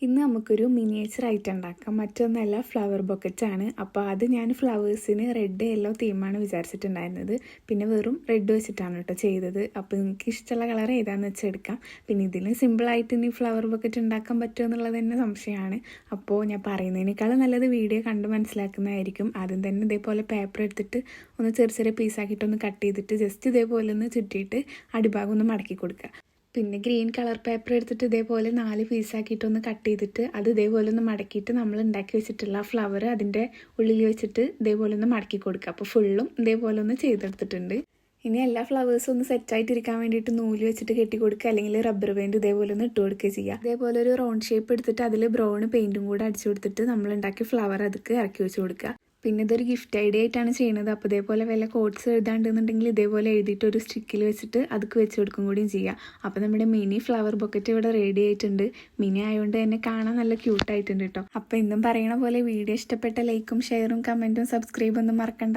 ഇന്ന് നമുക്കൊരു മിനിയേച്ചർ ആയിട്ട് ഉണ്ടാക്കാം. മറ്റൊന്നല്ല, ഫ്ലവർ ബൊക്കറ്റാണ്. അപ്പോൾ അത് ഞാൻ ഫ്ലവേഴ്സിന് റെഡ് യെല്ലോ തീമാണ് വിചാരിച്ചിട്ടുണ്ടായിരുന്നത്. പിന്നെ വെറും റെഡ് വെച്ചിട്ടാണ് കേട്ടോ ചെയ്തത്. അപ്പോൾ നിങ്ങൾക്ക് ഇഷ്ടമുള്ള കളർ ഏതാണെന്ന് വെച്ചാൽ എടുക്കാം. പിന്നെ ഇതിന് സിമ്പിളായിട്ട് ഇനി ഫ്ലവർ ബൊക്കറ്റ് ഉണ്ടാക്കാൻ പറ്റുമോ എന്നുള്ളത് തന്നെ സംശയമാണ്. അപ്പോൾ ഞാൻ പറയുന്നതിനേക്കാളും നല്ലത് വീഡിയോ കണ്ട് മനസ്സിലാക്കുന്നതായിരിക്കും. ആദ്യം തന്നെ ഇതേപോലെ പേപ്പർ എടുത്തിട്ട് ഒന്ന് ചെറിയ ചെറിയ പീസാക്കിയിട്ടൊന്ന് കട്ട് ചെയ്തിട്ട് ജസ്റ്റ് ഇതേപോലെ ഒന്ന് ചുറ്റിയിട്ട് അടിഭാഗം ഒന്ന് മടക്കി കൊടുക്കുക. പിന്നെ ഗ്രീൻ കളർ പേപ്പർ എടുത്തിട്ട് ഇതേപോലെ 4 പീസാക്കിയിട്ടൊന്ന് കട്ട് ചെയ്തിട്ട് അത് ഇതേപോലെ ഒന്ന് മടക്കിയിട്ട് നമ്മൾ ഉണ്ടാക്കി വെച്ചിട്ടുള്ള ഫ്ലവർ അതിൻ്റെ ഉള്ളിൽ വെച്ചിട്ട് ഇതേപോലെ ഒന്ന് മടക്കി കൊടുക്കുക. അപ്പോൾ ഫുള്ളും ഇതേപോലെ ഒന്ന് ചെയ്തെടുത്തിട്ടുണ്ട്. ഇനി എല്ലാ ഫ്ലവേഴ്സും ഒന്ന് സെറ്റായിട്ടിരിക്കാൻ വേണ്ടിയിട്ട് നൂല് വെച്ചിട്ട് കെട്ടി കൊടുക്കുക, അല്ലെങ്കിൽ റബ്ബർ ബാൻഡ് ഇതേപോലെ ഒന്ന് ഇട്ട് കൊടുക്കുക ചെയ്യുക. അതേപോലെ ഒരു റൗണ്ട് ഷേപ്പ് എടുത്തിട്ട് അതിൽ ബ്രൗൺ പെയിൻറ്റും കൂടെ അടിച്ചു കൊടുത്തിട്ട് നമ്മൾ ഉണ്ടാക്കിയ ഫ്ലവർ അതൊക്കെ ഇറക്കി വെച്ച് കൊടുക്കുക. പിന്നെ ഇതൊരു ഗിഫ്റ്റ് ഐഡിയ ആയിട്ടാണ് ചെയ്യുന്നത്. അപ്പോൾ ഇതേപോലെ വല്ല കോഡ്സ് എഴുതാണ്ടെന്നുണ്ടെങ്കിൽ ഇതേപോലെ എഴുതിയിട്ട് ഒരു സ്റ്റിക്കിൽ വെച്ചിട്ട് അതൊക്കെ വെച്ച് കൊടുക്കും കൂടിയും ചെയ്യാം. അപ്പോൾ നമ്മുടെ മിനി ഫ്ലവർ ബൊക്കറ്റ് ഇവിടെ റെഡി ആയിട്ടുണ്ട്. മിനി ആയതുകൊണ്ട് തന്നെ കാണാൻ നല്ല ക്യൂട്ടായിട്ടുണ്ട് കേട്ടോ. അപ്പോൾ ഇന്നും പറയണ പോലെ വീഡിയോ ഇഷ്ടപ്പെട്ട ലൈക്കും ഷെയറും കമൻറ്റും സബ്സ്ക്രൈബും ഒന്നും മറക്കണ്ട.